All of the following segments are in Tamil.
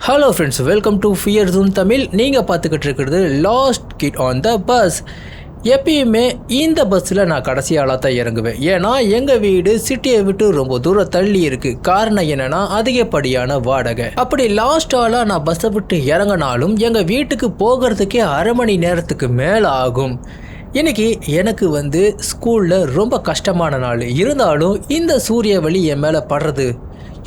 Hello friends, welcome to fear June Tamil. நீங்கள் பார்த்துக்கிட்டு இருக்கிறது last kid on the bus. எப்பயுமே இந்த பஸ்ஸில் நான் கடைசி ஆளாக தான் இறங்குவேன். ஏன்னா எங்கள் வீடு சிட்டியை விட்டு ரொம்ப தூரம் தள்ளி இருக்குது. காரணம் என்னென்னா அதிகப்படியான வாடகை. அப்படி லாஸ்ட் ஆளாக நான் பஸ்ஸை விட்டு இறங்கினாலும் எங்கள் வீட்டுக்கு போகிறதுக்கே அரை மணி நேரத்துக்கு மேலே ஆகும். இன்றைக்கி எனக்கு ஸ்கூலில் ரொம்ப கஷ்டமான நாள். இருந்தாலும் இந்த சூரிய ஒளி என் மேலே படுறது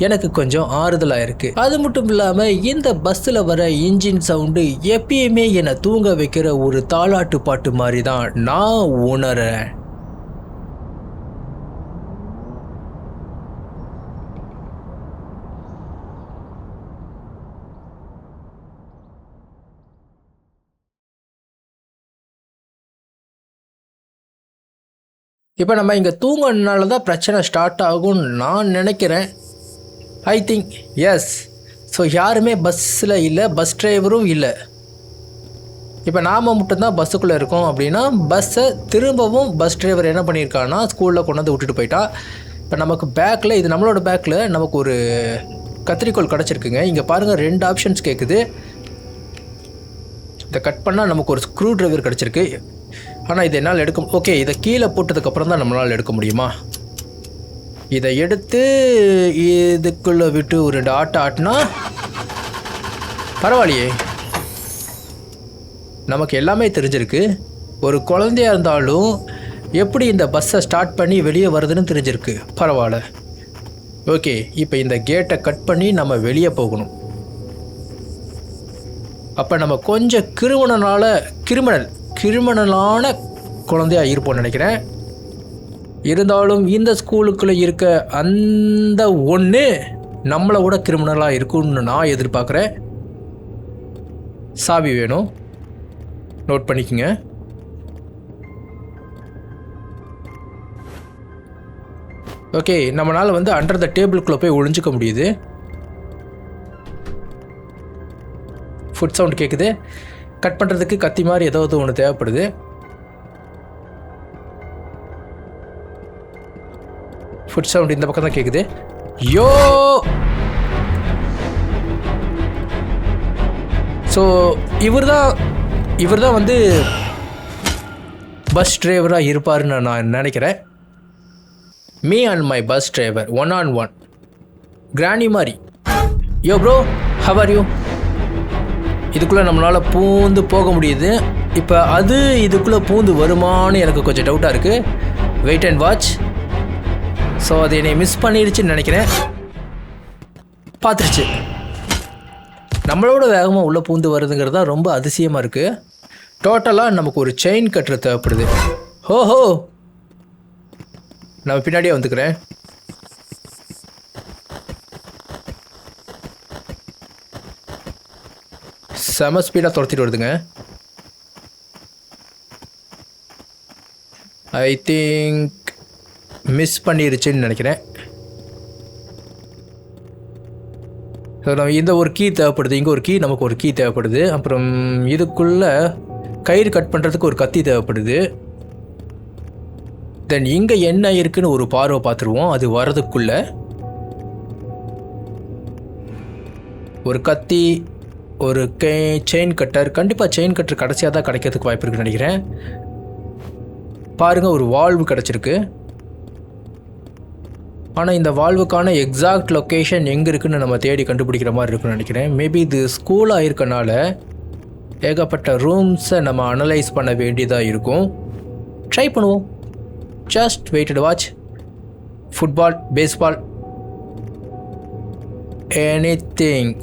எனக்கு கொஞ்சம் ஆறுதலாக இருக்குது. அது மட்டும் இல்லாமல் இந்த பஸ்ஸில் வர இன்ஜின் சவுண்டு எப்பயுமே என்னை தூங்க வைக்கிற ஒரு தாலாட்டு பாட்டு மாதிரி தான் நான் உணர்றேன். இப்போ நம்ம இங்கே தூங்கினால தான் பிரச்சனை ஸ்டார்ட் ஆகும்னு நான் நினைக்கிறேன். I think S. ஸோ யாருமே பஸ்ஸில் இல்லை, பஸ் டிரைவரும் இல்லை. இப்போ நாம் மட்டும்தான் பஸ்ஸுக்குள்ளே இருக்கோம். அப்படின்னா பஸ்ஸை திரும்பவும் பஸ் டிரைவர் என்ன பண்ணியிருக்கான்னா ஸ்கூலில் கொண்டு வந்து விட்டுட்டு போயிட்டா. இப்போ நமக்கு பேக்கில், இது நம்மளோட பேக்கில் நமக்கு ஒரு கத்திரிக்கோள் கிடச்சிருக்குங்க. இங்கே பாருங்கள், 2 ஆப்ஷன்ஸ் கேட்குது. இதை கட் பண்ணால் நமக்கு ஒரு ஸ்க்ரூ டிரைவர் கிடச்சிருக்கு. ஆனால் இது என்னால் எடுக்க, ஓகே, இதை கீழே போட்டதுக்கப்புறம் தான் நம்மளால் எடுக்க முடியுமா? இதை எடுத்து இதுக்குள்ளே விட்டு ஒரு 2 ஆட்டினா பரவாயில்லையே. நமக்கு எல்லாமே தெரிஞ்சிருக்கு. ஒரு குழந்தையாக இருந்தாலும் எப்படி இந்த பஸ்ஸை ஸ்டார்ட் பண்ணி வெளியே வருதுன்னு தெரிஞ்சிருக்கு. பரவாயில்ல. ஓகே, இப்போ இந்த கேட்டை கட் பண்ணி நம்ம வெளியே போகணும். அப்போ நம்ம கொஞ்சம் கிரிமினலான குழந்தையாக இருப்போம்னு நினைக்கிறேன். இருந்தாலும் இந்த ஸ்கூலுக்குள்ளே இருக்க அந்த ஒன்று நம்மளை விட கிரிமினலாக இருக்கும்னு நான் எதிர்பார்க்குறேன். சாவி வேணும், நோட் பண்ணிக்கோங்க. ஓகே, நம்மளால் அண்டர் த டேபிளுக்குள்ளே போய் ஒளிஞ்சிக்க முடியுது. ஃபுட் சவுண்ட் கேட்குது. கட் பண்ணுறதுக்கு கத்தி மாதிரி ஏதாவது ஒன்று தேவைப்படுது. ஃபுட் சவுண்ட் இந்த பக்கம் தான் கேட்குது. யோ, ஸோ இவர் தான் பஸ் டிரைவராக இருப்பாருன்னு நான் நினைக்கிறேன். Me and my bus driver 1-on-1 கிராணி மாதிரி. யோ ப்ரோ, ஹவ் ஆர் யூ? இதுக்குள்ளே நம்மளால் பூந்து போக முடியுது. இப்போ அது இதுக்குள்ளே பூந்து வருமானு எனக்கு கொஞ்சம் டவுட்டாக இருக்குது. Wait and watch. ஸோ அது என்னை மிஸ் பண்ணிடுச்சுன்னு நினைக்கிறேன். பார்த்துருச்சு. நம்மளோட வேகமாக உள்ளே பூந்து வருதுங்கிறது தான் ரொம்ப அதிசயமாக இருக்குது. டோட்டலாக நமக்கு ஒரு செயின் கட்டுற தேவைப்படுது. ஹோஹோ, நான் பின்னாடியே வந்துக்கிறேன். செம ஸ்பீடாக துரத்திட்டு வருதுங்க. ஐ திங்க் மிஸ் பண்ணிருச்சுன்னு நினைக்கிறேன். ஸோ நம்ம இந்த ஒரு கீ தேவைப்படுது, இங்கே ஒரு கீ, நமக்கு ஒரு கீ தேவைப்படுது. அப்புறம் இதுக்குள்ளே கயிறு கட் பண்ணுறதுக்கு ஒரு கத்தி தேவைப்படுது. தென் இங்கே என்ன இருக்குன்னு ஒரு பார்வை பார்த்துருவோம். அது வரதுக்குள்ளே ஒரு கத்தி, ஒரு செயின் கட்டர். கண்டிப்பாக செயின் கட்டர் கடைசியாக தான் கிடைக்கிறதுக்கு வாய்ப்பு இருக்குன்னு நினைக்கிறேன். பாருங்கள், ஒரு வால்வு கிடச்சிருக்கு. ஆனால் இந்த வால்வுக்கான எக்ஸாக்ட் லொக்கேஷன் எங்கே இருக்குதுன்னு நம்ம தேடி கண்டுபிடிக்கிற மாதிரி இருக்குன்னு நினைக்கிறேன். மேபி இது ஸ்கூலாக இருக்கனால ஏகப்பட்ட ரூம்ஸை நம்ம அனலைஸ் பண்ண வேண்டியதாக இருக்கும். ட்ரை பண்ணுவோம். Just wait and watch. Football, baseball, anything.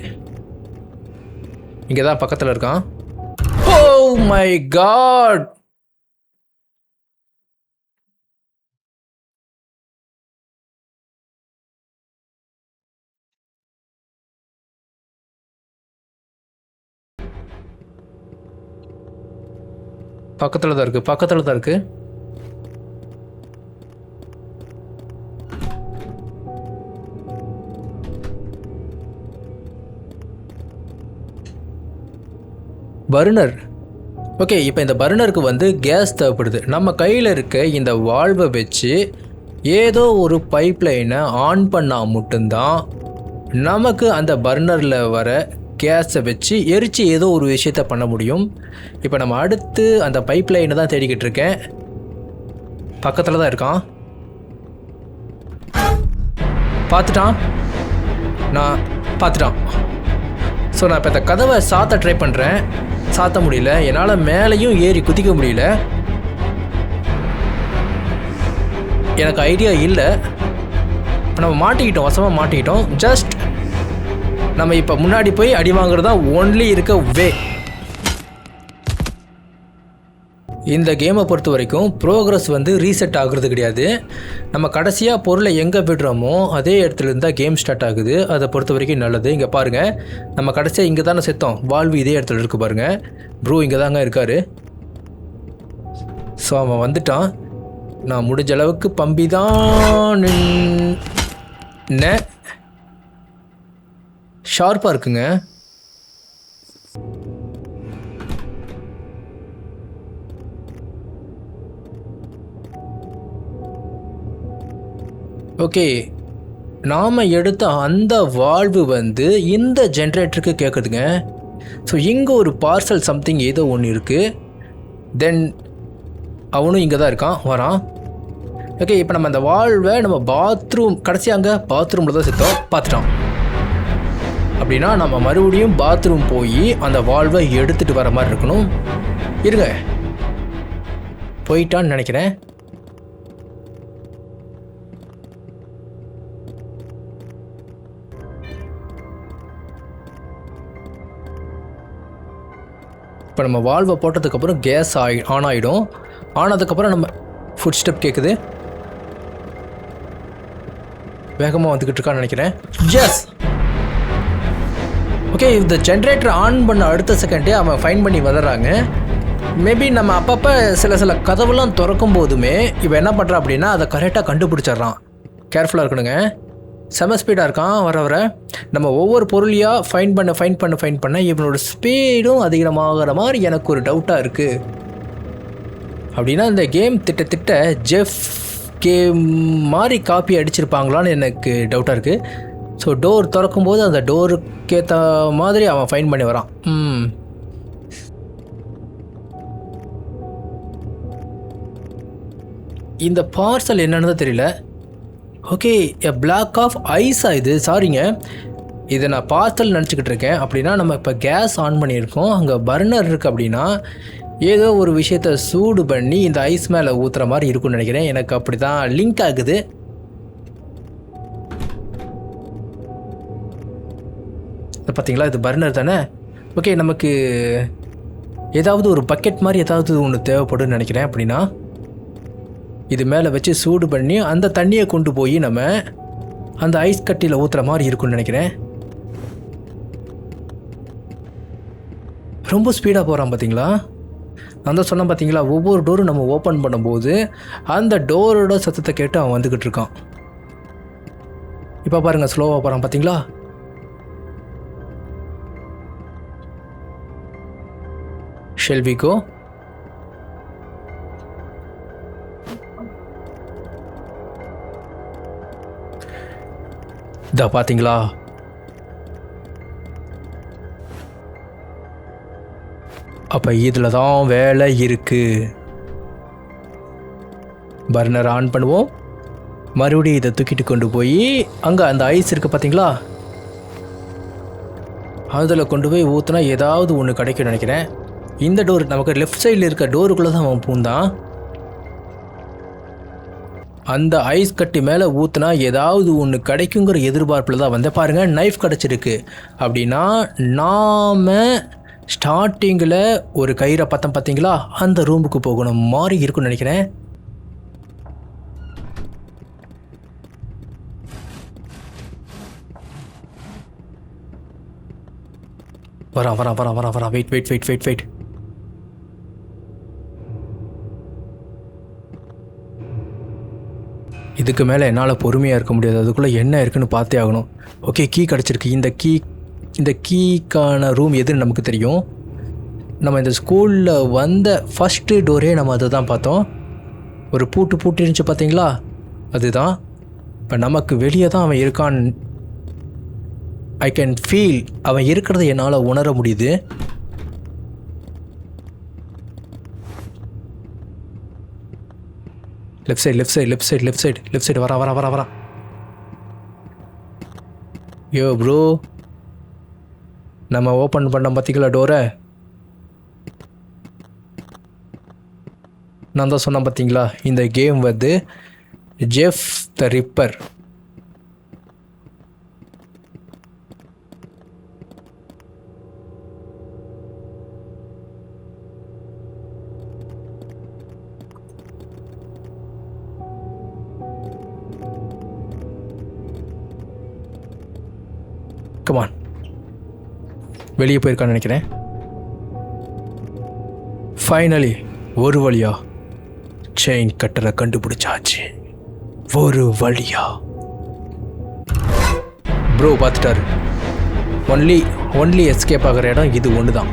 இங்கே தான் பக்கத்தில் இருக்கான். ஓ மை காட், பக்கத்தில் தான் இருக்குது. பர்னர். ஓகே, இப்போ இந்த பர்னருக்கு கேஸ் தேவைப்படுது. நம்ம கையில் இருக்க இந்த வால்வை வச்சு ஏதோ ஒரு பைப் லைனை ஆன் பண்ணால் மட்டும்தான் நமக்கு அந்த பர்னரில் வர கேஸை வச்சு எரித்து ஏதோ ஒரு விஷயத்த பண்ண முடியும். இப்போ நம்ம அடுத்து அந்த பைப் லைனை தான் தேடிக்கிட்டு இருக்கேன். பக்கத்தில் தான் இருக்கான். பார்த்துட்டான். ஸோ நான் இப்போ இந்த கதவை சாத்த ட்ரை பண்ணுறேன். சாத்த முடியல. என்னால் மேலேயும் ஏறி குதிக்க முடியல. எனக்கு ஐடியா இல்லை. நம்ம மாட்டிக்கிட்டோம், வசமாக மாட்டிக்கிட்டோம். ஜஸ்ட் நம்ம இப்போ முன்னாடி போய் அடி வாங்குறது தான் ஒன்லி இருக்க வே. இந்த கேமை பொறுத்த வரைக்கும் ப்ரோக்ரஸ் வந்து ரீசெட் ஆகுறது கிடையாது. நம்ம கடைசியாக பொருளை எங்கே விடுறோமோ அதே இடத்துல இருந்தால் கேம் ஸ்டார்ட் ஆகுது. அதை பொறுத்த வரைக்கும் நல்லது. இங்கே பாருங்கள், நம்ம கடைசியாக இங்கே தானே செத்தோம். வால்வு இதே இடத்துல இருக்குது பாருங்கள். ப்ரூ இங்கே தாங்க இருக்கார். ஸோ அவன் வந்துட்டான். நான் முடிஞ்ச அளவுக்கு பம்பி தான் ஷார்ப்பாக இருக்குங்க. ஓகே, நாம் எடுத்த அந்த வால்வு வந்து இந்த ஜென்ரேட்டருக்கு கேட்குதுங்க. ஸோ இங்கே ஒரு பார்சல் சம்திங் ஏதோ ஒன்று இருக்குது. தென் அவனும் இங்கே தான் இருக்கான், வரான். ஓகே, இப்போ நம்ம அந்த வால்வை நம்ம பாத்ரூம் கடைசியாக அங்கே பாத்ரூமில் தான் செத்தோம். பார்த்துட்டோம். அப்படின்னா நம்ம மறுபடியும் பாத்ரூம் போய் அந்த வால்வை எடுத்துகிட்டு வர மாதிரி இருக்கணும். இருங்க, போயிட்டான்னு நினைக்கிறேன். இப்போ நம்ம வால்வை போட்டதுக்கப்புறம் கேஸ் ஆன் ஆகிடும். ஆனதுக்கப்புறம் நம்ம ஃபுட் ஸ்டெப் கேட்குது. வேகமாக வந்துக்கிட்டு இருக்கான்னு நினைக்கிறேன். Yes, okay. இந்த ஜென்ரேட்டர் ஆன் பண்ண அடுத்த செகண்டே அவன் ஃபைன் பண்ணி வந்துடுறாங்க. மேபி நம்ம அப்பப்போ சில கதவுலாம் திறக்கும் போதுமே இவன் என்ன பண்ணுறான் அப்படின்னா அதை கரெக்டாக கண்டுபிடிச்சிட்றான். கேர்ஃபுல்லாக இருக்கணுங்க. செம ஸ்பீடாக இருக்கான். வர நம்ம ஒவ்வொரு பொருளையாக ஃபைன் பண்ண இவனோட ஸ்பீடும் அதிகமாகிற மாதிரி எனக்கு ஒரு டவுட்டாக இருக்குது. அப்படின்னா இந்த கேம் திட்ட ஜெஃப் கேம் மாதிரி காப்பி அடிச்சிருப்பாங்களான்னு எனக்கு டவுட்டாக இருக்குது. ஸோ டோர் திறக்கும்போது அந்த டோருக்கேற்ற மாதிரி அவன் ஃபைன் பண்ணி வரான். இந்த பார்சல் என்னன்னு தான் தெரியல. ஓகே, எ பிளாக் ஆஃப் ஐஸா இது? சாரிங்க, இதை நான் பார்சல் நினச்சிக்கிட்டு இருக்கேன். அப்படின்னா நம்ம இப்போ கேஸ் ஆன் பண்ணியிருக்கோம், அங்கே பர்னர் இருக்குது. அப்படின்னா ஏதோ ஒரு விஷயத்தை சூடு பண்ணி இந்த ஐஸ் மேலே ஊற்றுற மாதிரி இருக்குன்னு நினைக்கிறேன். எனக்கு அப்படி தான் லிங்க் ஆகுது. பார்த்தீங்களா, இது பர்னர் தானே. ஓகே, நமக்கு ஏதாவது ஒரு பக்கெட் மாதிரி ஏதாவது ஒன்று தேவைப்படுன்னு நினைக்கிறேன். அப்படின்னா இது மேலே வச்சு சூடு பண்ணி அந்த தண்ணியை கொண்டு போய் நம்ம அந்த ஐஸ் கட்டியில் ஊற்றுற மாதிரி இருக்குன்னு நினைக்கிறேன். ரொம்ப ஸ்பீடாக போகிறான் பார்த்தீங்களா. நான் தான் சொன்னேன் பார்த்தீங்களா, ஒவ்வொரு டோரும் நம்ம ஓப்பன் பண்ணும்போது அந்த டோரோட சத்தத்தை கேட்டு அவன் வந்துக்கிட்டு இருக்கான். இப்போ பாருங்கள், ஸ்லோவாக போகிறான் பார்த்தீங்களா. Shall we go? இதா பார்த்தீங்களா, அப்போ இதில் தான் வேலை இருக்குது. பர்னர் ஆன் பண்ணுவோம், மறுபடியும் இதை தூக்கிட்டு கொண்டு போய் அங்கே அந்த ஐஸ் இருக்குது பார்த்தீங்களா, அதில் கொண்டு போய் ஊற்றினா ஏதாவது ஒன்று கிடைக்கும்னு நினைக்கிறேன். இந்த டோர் நமக்கு லெஃப்ட் சைடில் இருக்க டோருக்குள்ளே தான் அவன் பூந்தான். அந்த ஐஸ் கட்டி மேலே ஊற்றுனா ஏதாவது ஒன்று கிடைக்குங்கிற எதிர்பார்ப்பில் தான் வந்தேன். பாருங்கள், நைஃப் கிடச்சிருக்கு. அப்படின்னா நாம் ஸ்டார்டிங்கில் ஒரு கயிறை பார்த்தோம் பார்த்தீங்களா, அந்த ரூமுக்கு போகணும் மாதிரி இருக்குன்னு நினைக்கிறேன். வரா. வெயிட். இதுக்கு மேலே என்னால் பொறுமையாக இருக்க முடியாது. அதுக்குள்ளே என்ன இருக்குன்னு பார்த்தே ஆகணும். ஓகே, கீ கிடச்சிருக்கு. இந்த கீக்கான ரூம் எதுன்னு நமக்கு தெரியும். நம்ம இந்த ஸ்கூலில் வந்த ஃபஸ்ட்டு டோரே நம்ம அதை தான் பார்த்தோம். ஒரு பூட்டு இருந்துச்சு பார்த்தீங்களா, அதுதான். இப்போ நமக்கு வெளியே தான் அவன் இருக்கான். ஐ கேன் ஃபீல் அவன் இருக்கிறத என்னால் உணர முடியுது. லெஃப்ட் சைடு வரா. யோ ப்ரோ, நம்ம ஓப்பன் பண்ண பார்த்தீங்களா டோரை? நான் தான் சொன்னேன் பார்த்தீங்களா, இந்த கேம் வந்து ஜெஃப் த ரிப்பர். கமான், வெளியே போயிருக்கான்னு நினைக்கிறேன். ஃபைனலி ஒரு வழியா செயின் கட்டரை கண்டுபிடிச்சாச்சு. ஒரு வழியா ப்ரோ பார்த்துட்டாரு. ஒன்லி எஸ்கேப் ஆகிற இடம் இது ஒன்று தான்.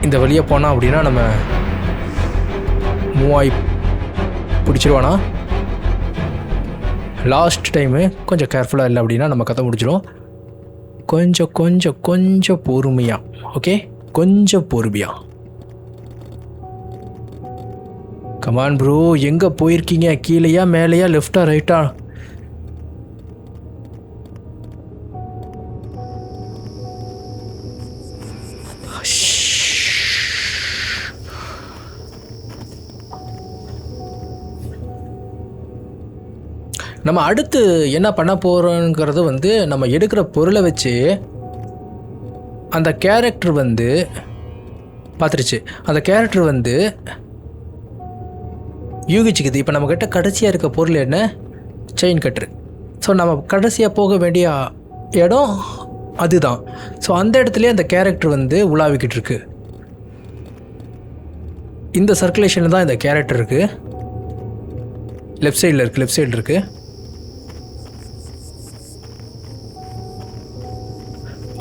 இந்த வழியாக போனால் அப்படின்னா நம்ம மூவாய் பிடிச்சிருவானா? லாஸ்ட் டைமு கொஞ்சம் கேர்ஃபுல்லாக இல்லை அப்படின்னா நம்ம கதை முடிச்சிடும். கொஞ்சம் பொறுமையாக, ஓகே, கொஞ்சம் பொறுமையாக. கமான் ப்ரோ, எங்கே போயிருக்கீங்க? கீழேயா மேலேயா லெஃப்டா ரைட்டா? நம்ம அடுத்து என்ன பண்ண போகிறோங்கிறது வந்து நம்ம எடுக்கிற பொருளை வச்சு அந்த கேரக்டர் வந்து பார்த்துருச்சு. அந்த கேரக்டர் வந்து யூகிச்சுக்குது. இப்போ நம்மக்கிட்ட கடைசியாக இருக்க பொருள் என்ன? Chain cutter. ஸோ நம்ம கடைசியாக போக வேண்டிய இடம் அதுதான். ஸோ அந்த இடத்துலையே அந்த கேரக்டர் வந்து உலாவிக்கிட்டு இருக்கு. இந்த சர்க்குலேஷனில் தான் இந்த கேரக்டர் இருக்குது. லெஃப்ட் சைடில் இருக்குது.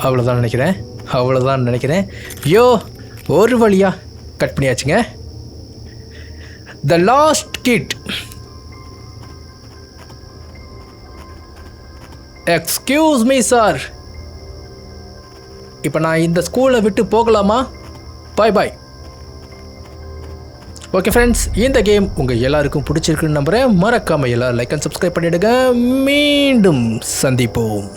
அவ்வளோதான் நினைக்கிறேன். யோ, ஒரு வழியா கட் பண்ணியாச்சுங்க. The last kid. Excuse me sir, இப்போ நான் இந்த ஸ்கூலை விட்டு போகலாமா? பாய். ஓகே ஃப்ரெண்ட்ஸ், இந்த கேம் உங்கள் எல்லாருக்கும் பிடிச்சிருக்குன்னு நம்புகிறேன். மறக்காமல் எல்லோரும் லைக் அண்ட் சப்ஸ்கிரைப் பண்ணிவிடுங்க. மீண்டும் சந்திப்போம்.